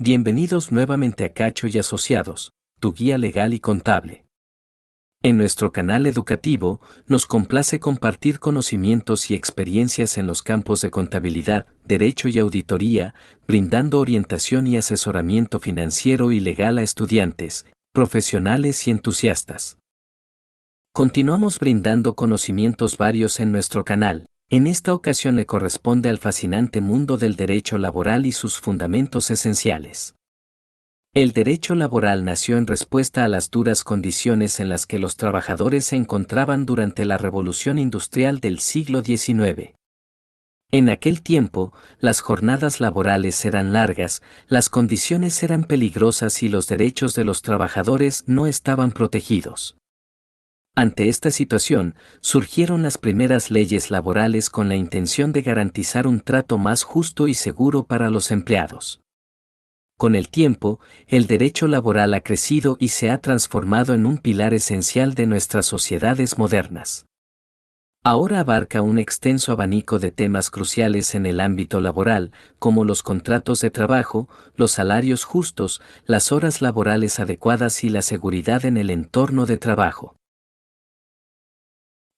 Bienvenidos nuevamente a Cacho y Asociados, tu guía legal y contable. En nuestro canal educativo, nos complace compartir conocimientos y experiencias en los campos de contabilidad, derecho y auditoría, brindando orientación y asesoramiento financiero y legal a estudiantes, profesionales y entusiastas. Continuamos brindando conocimientos varios en nuestro canal. En esta ocasión le corresponde al fascinante mundo del derecho laboral y sus fundamentos esenciales. El derecho laboral nació en respuesta a las duras condiciones en las que los trabajadores se encontraban durante la Revolución Industrial del siglo XIX. En aquel tiempo, las jornadas laborales eran largas, las condiciones eran peligrosas y los derechos de los trabajadores no estaban protegidos. Ante esta situación, surgieron las primeras leyes laborales con la intención de garantizar un trato más justo y seguro para los empleados. Con el tiempo, el derecho laboral ha crecido y se ha transformado en un pilar esencial de nuestras sociedades modernas. Ahora abarca un extenso abanico de temas cruciales en el ámbito laboral, como los contratos de trabajo, los salarios justos, las horas laborales adecuadas y la seguridad en el entorno de trabajo.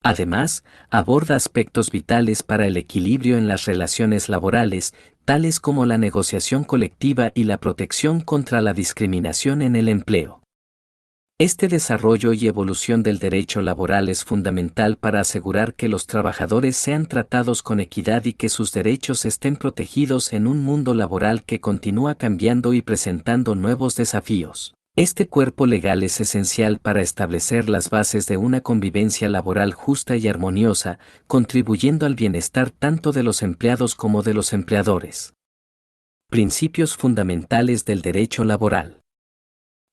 Además, aborda aspectos vitales para el equilibrio en las relaciones laborales, tales como la negociación colectiva y la protección contra la discriminación en el empleo. Este desarrollo y evolución del derecho laboral es fundamental para asegurar que los trabajadores sean tratados con equidad y que sus derechos estén protegidos en un mundo laboral que continúa cambiando y presentando nuevos desafíos. Este cuerpo legal es esencial para establecer las bases de una convivencia laboral justa y armoniosa, contribuyendo al bienestar tanto de los empleados como de los empleadores. Principios fundamentales del derecho laboral.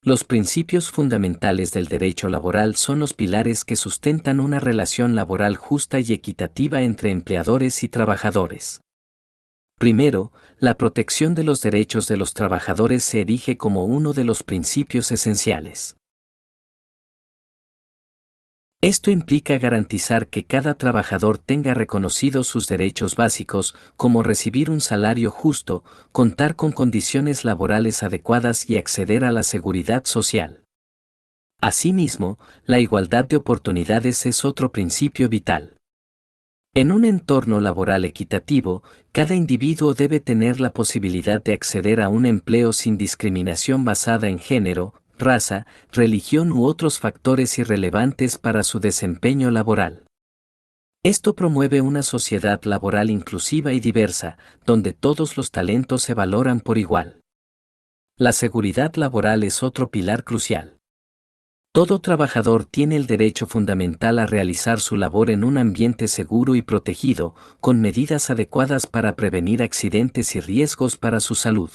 Los principios fundamentales del derecho laboral son los pilares que sustentan una relación laboral justa y equitativa entre empleadores y trabajadores. Primero, la protección de los derechos de los trabajadores se erige como uno de los principios esenciales. Esto implica garantizar que cada trabajador tenga reconocidos sus derechos básicos, como recibir un salario justo, contar con condiciones laborales adecuadas y acceder a la seguridad social. Asimismo, la igualdad de oportunidades es otro principio vital. En un entorno laboral equitativo, cada individuo debe tener la posibilidad de acceder a un empleo sin discriminación basada en género, raza, religión u otros factores irrelevantes para su desempeño laboral. Esto promueve una sociedad laboral inclusiva y diversa, donde todos los talentos se valoran por igual. La seguridad laboral es otro pilar crucial. Todo trabajador tiene el derecho fundamental a realizar su labor en un ambiente seguro y protegido, con medidas adecuadas para prevenir accidentes y riesgos para su salud.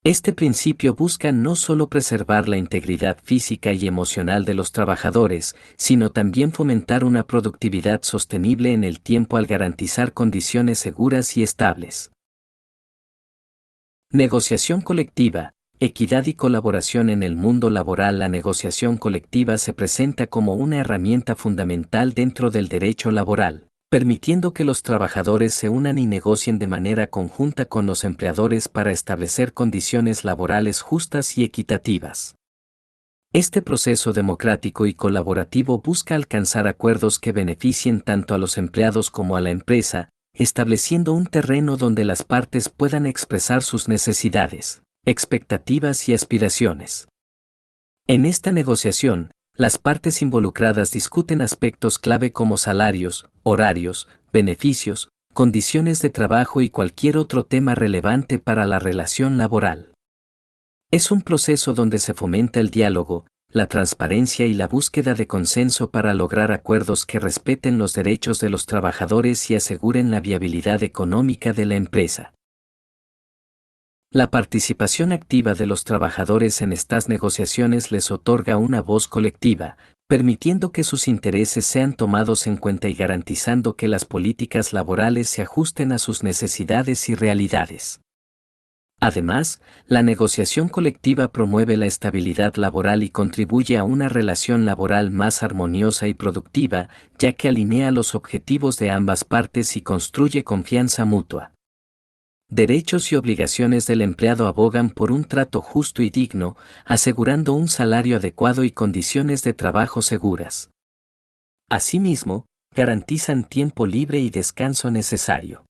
Este principio busca no solo preservar la integridad física y emocional de los trabajadores, sino también fomentar una productividad sostenible en el tiempo al garantizar condiciones seguras y estables. Negociación colectiva. Equidad y colaboración en el mundo laboral. La negociación colectiva se presenta como una herramienta fundamental dentro del derecho laboral, permitiendo que los trabajadores se unan y negocien de manera conjunta con los empleadores para establecer condiciones laborales justas y equitativas. Este proceso democrático y colaborativo busca alcanzar acuerdos que beneficien tanto a los empleados como a la empresa, estableciendo un terreno donde las partes puedan expresar sus necesidades, expectativas y aspiraciones. En esta negociación, las partes involucradas discuten aspectos clave como salarios, horarios, beneficios, condiciones de trabajo y cualquier otro tema relevante para la relación laboral. Es un proceso donde se fomenta el diálogo, la transparencia y la búsqueda de consenso para lograr acuerdos que respeten los derechos de los trabajadores y aseguren la viabilidad económica de la empresa. La participación activa de los trabajadores en estas negociaciones les otorga una voz colectiva, permitiendo que sus intereses sean tomados en cuenta y garantizando que las políticas laborales se ajusten a sus necesidades y realidades. Además, la negociación colectiva promueve la estabilidad laboral y contribuye a una relación laboral más armoniosa y productiva, ya que alinea los objetivos de ambas partes y construye confianza mutua. Derechos y obligaciones del empleado abogan por un trato justo y digno, asegurando un salario adecuado y condiciones de trabajo seguras. Asimismo, garantizan tiempo libre y descanso necesario.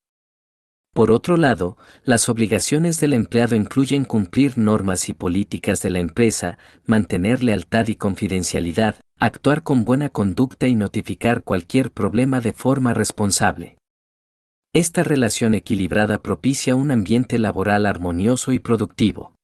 Por otro lado, las obligaciones del empleado incluyen cumplir normas y políticas de la empresa, mantener lealtad y confidencialidad, actuar con buena conducta y notificar cualquier problema de forma responsable. Esta relación equilibrada propicia un ambiente laboral armonioso y productivo.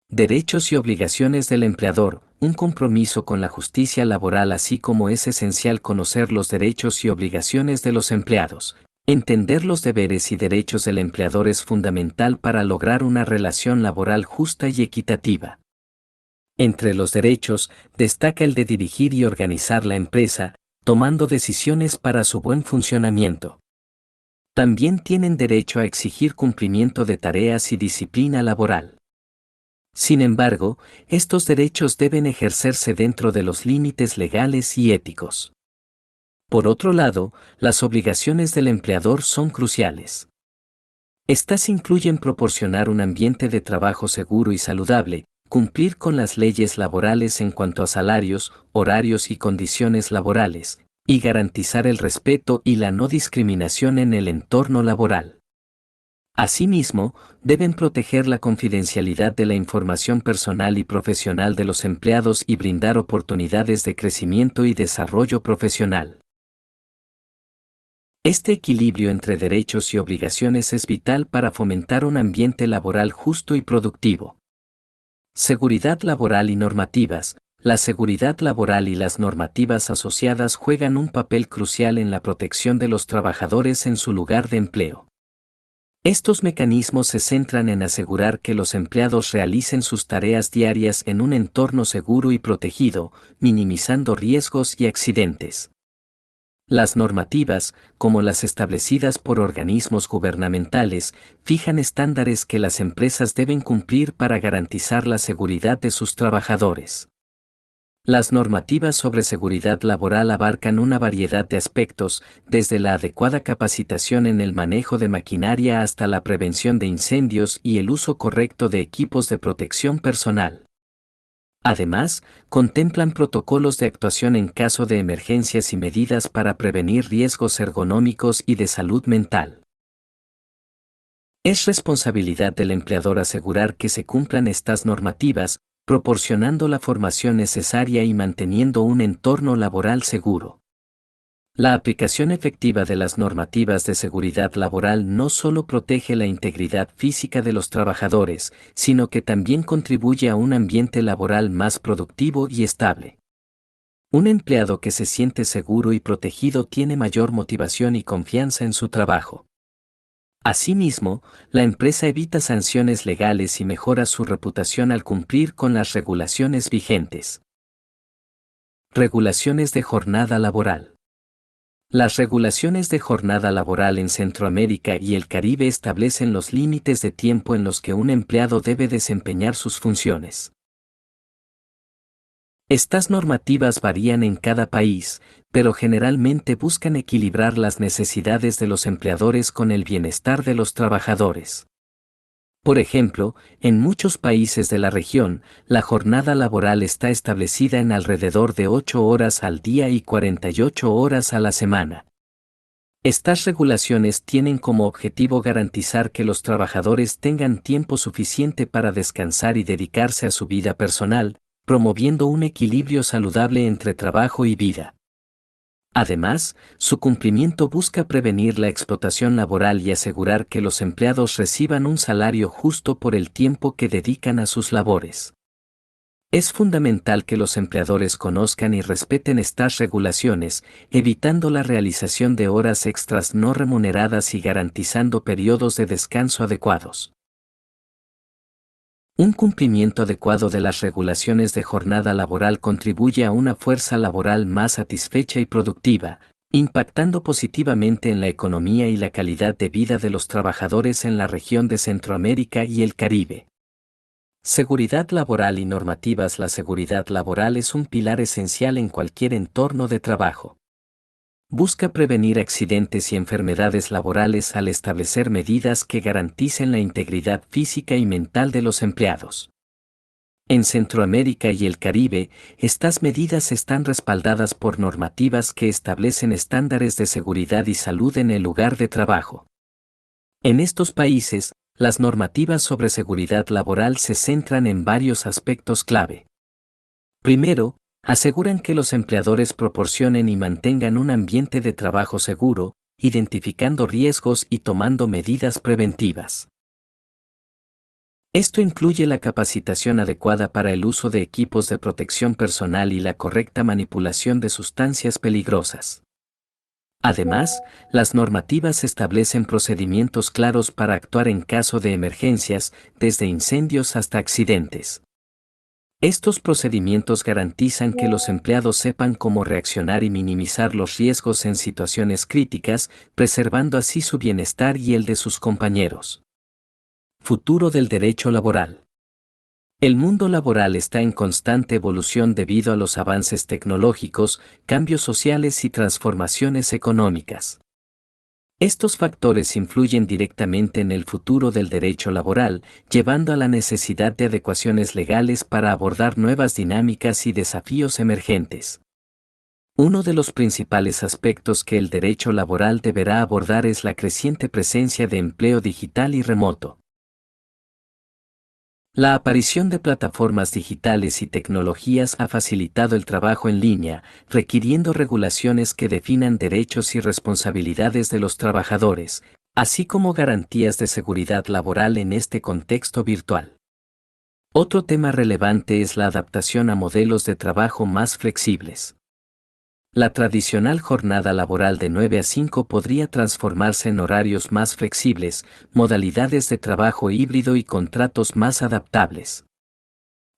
Derechos y obligaciones del empleador, un compromiso con la justicia laboral, así como es esencial conocer los derechos y obligaciones de los empleados. Entender los deberes y derechos del empleador es fundamental para lograr una relación laboral justa y equitativa. Entre los derechos, destaca el de dirigir y organizar la empresa, tomando decisiones para su buen funcionamiento. También tienen derecho a exigir cumplimiento de tareas y disciplina laboral. Sin embargo, estos derechos deben ejercerse dentro de los límites legales y éticos. Por otro lado, las obligaciones del empleador son cruciales. Estas incluyen proporcionar un ambiente de trabajo seguro y saludable, cumplir con las leyes laborales en cuanto a salarios, horarios y condiciones laborales, y garantizar el respeto y la no discriminación en el entorno laboral. Asimismo, deben proteger la confidencialidad de la información personal y profesional de los empleados y brindar oportunidades de crecimiento y desarrollo profesional. Este equilibrio entre derechos y obligaciones es vital para fomentar un ambiente laboral justo y productivo. Seguridad laboral y normativas. La seguridad laboral y las normativas asociadas juegan un papel crucial en la protección de los trabajadores en su lugar de empleo. Estos mecanismos se centran en asegurar que los empleados realicen sus tareas diarias en un entorno seguro y protegido, minimizando riesgos y accidentes. Las normativas, como las establecidas por organismos gubernamentales, fijan estándares que las empresas deben cumplir para garantizar la seguridad de sus trabajadores. Las normativas sobre seguridad laboral abarcan una variedad de aspectos, desde la adecuada capacitación en el manejo de maquinaria hasta la prevención de incendios y el uso correcto de equipos de protección personal. Además, contemplan protocolos de actuación en caso de emergencias y medidas para prevenir riesgos ergonómicos y de salud mental. Es responsabilidad del empleador asegurar que se cumplan estas normativas, proporcionando la formación necesaria y manteniendo un entorno laboral seguro. La aplicación efectiva de las normativas de seguridad laboral no solo protege la integridad física de los trabajadores, sino que también contribuye a un ambiente laboral más productivo y estable. Un empleado que se siente seguro y protegido tiene mayor motivación y confianza en su trabajo. Asimismo, la empresa evita sanciones legales y mejora su reputación al cumplir con las regulaciones vigentes. Regulaciones de jornada laboral. Las regulaciones de jornada laboral en Centroamérica y el Caribe establecen los límites de tiempo en los que un empleado debe desempeñar sus funciones. Estas normativas varían en cada país, pero generalmente buscan equilibrar las necesidades de los empleadores con el bienestar de los trabajadores. Por ejemplo, en muchos países de la región, la jornada laboral está establecida en alrededor de 8 horas al día y 48 horas a la semana. Estas regulaciones tienen como objetivo garantizar que los trabajadores tengan tiempo suficiente para descansar y dedicarse a su vida personal, promoviendo un equilibrio saludable entre trabajo y vida. Además, su cumplimiento busca prevenir la explotación laboral y asegurar que los empleados reciban un salario justo por el tiempo que dedican a sus labores. Es fundamental que los empleadores conozcan y respeten estas regulaciones, evitando la realización de horas extras no remuneradas y garantizando periodos de descanso adecuados. Un cumplimiento adecuado de las regulaciones de jornada laboral contribuye a una fuerza laboral más satisfecha y productiva, impactando positivamente en la economía y la calidad de vida de los trabajadores en la región de Centroamérica y el Caribe. Seguridad laboral y normativas. La seguridad laboral es un pilar esencial en cualquier entorno de trabajo. Busca prevenir accidentes y enfermedades laborales al establecer medidas que garanticen la integridad física y mental de los empleados. En Centroamérica y el Caribe, estas medidas están respaldadas por normativas que establecen estándares de seguridad y salud en el lugar de trabajo. En estos países, las normativas sobre seguridad laboral se centran en varios aspectos clave. Primero, aseguran que los empleadores proporcionen y mantengan un ambiente de trabajo seguro, identificando riesgos y tomando medidas preventivas. Esto incluye la capacitación adecuada para el uso de equipos de protección personal y la correcta manipulación de sustancias peligrosas. Además, las normativas establecen procedimientos claros para actuar en caso de emergencias, desde incendios hasta accidentes. Estos procedimientos garantizan que los empleados sepan cómo reaccionar y minimizar los riesgos en situaciones críticas, preservando así su bienestar y el de sus compañeros. Futuro del derecho laboral. El mundo laboral está en constante evolución debido a los avances tecnológicos, cambios sociales y transformaciones económicas. Estos factores influyen directamente en el futuro del derecho laboral, llevando a la necesidad de adecuaciones legales para abordar nuevas dinámicas y desafíos emergentes. Uno de los principales aspectos que el derecho laboral deberá abordar es la creciente presencia de empleo digital y remoto. La aparición de plataformas digitales y tecnologías ha facilitado el trabajo en línea, requiriendo regulaciones que definan derechos y responsabilidades de los trabajadores, así como garantías de seguridad laboral en este contexto virtual. Otro tema relevante es la adaptación a modelos de trabajo más flexibles. La tradicional jornada laboral de 9 a 5 podría transformarse en horarios más flexibles, modalidades de trabajo híbrido y contratos más adaptables.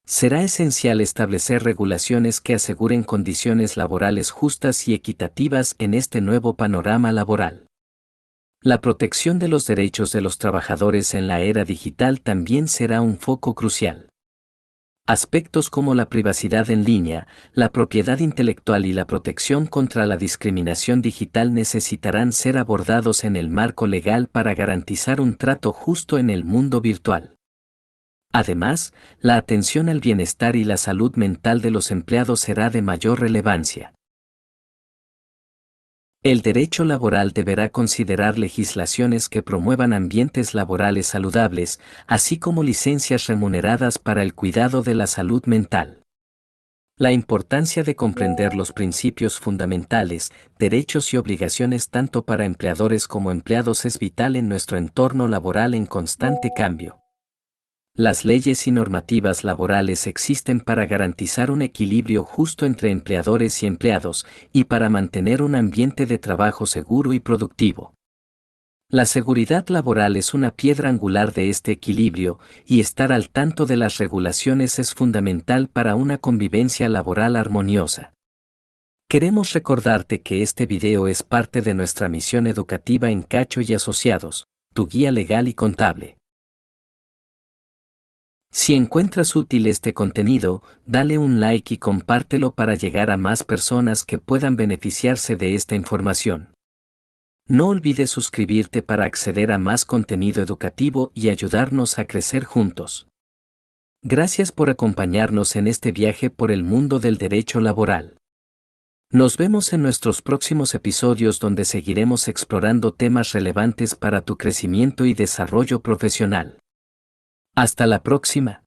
Será esencial establecer regulaciones que aseguren condiciones laborales justas y equitativas en este nuevo panorama laboral. La protección de los derechos de los trabajadores en la era digital también será un foco crucial. Aspectos como la privacidad en línea, la propiedad intelectual y la protección contra la discriminación digital necesitarán ser abordados en el marco legal para garantizar un trato justo en el mundo virtual. Además, la atención al bienestar y la salud mental de los empleados será de mayor relevancia. El derecho laboral deberá considerar legislaciones que promuevan ambientes laborales saludables, así como licencias remuneradas para el cuidado de la salud mental. La importancia de comprender los principios fundamentales, derechos y obligaciones tanto para empleadores como empleados es vital en nuestro entorno laboral en constante cambio. Las leyes y normativas laborales existen para garantizar un equilibrio justo entre empleadores y empleados, y para mantener un ambiente de trabajo seguro y productivo. La seguridad laboral es una piedra angular de este equilibrio, y estar al tanto de las regulaciones es fundamental para una convivencia laboral armoniosa. Queremos recordarte que este video es parte de nuestra misión educativa en Cacho y Asociados, tu guía legal y contable. Si encuentras útil este contenido, dale un like y compártelo para llegar a más personas que puedan beneficiarse de esta información. No olvides suscribirte para acceder a más contenido educativo y ayudarnos a crecer juntos. Gracias por acompañarnos en este viaje por el mundo del derecho laboral. Nos vemos en nuestros próximos episodios donde seguiremos explorando temas relevantes para tu crecimiento y desarrollo profesional. Hasta la próxima.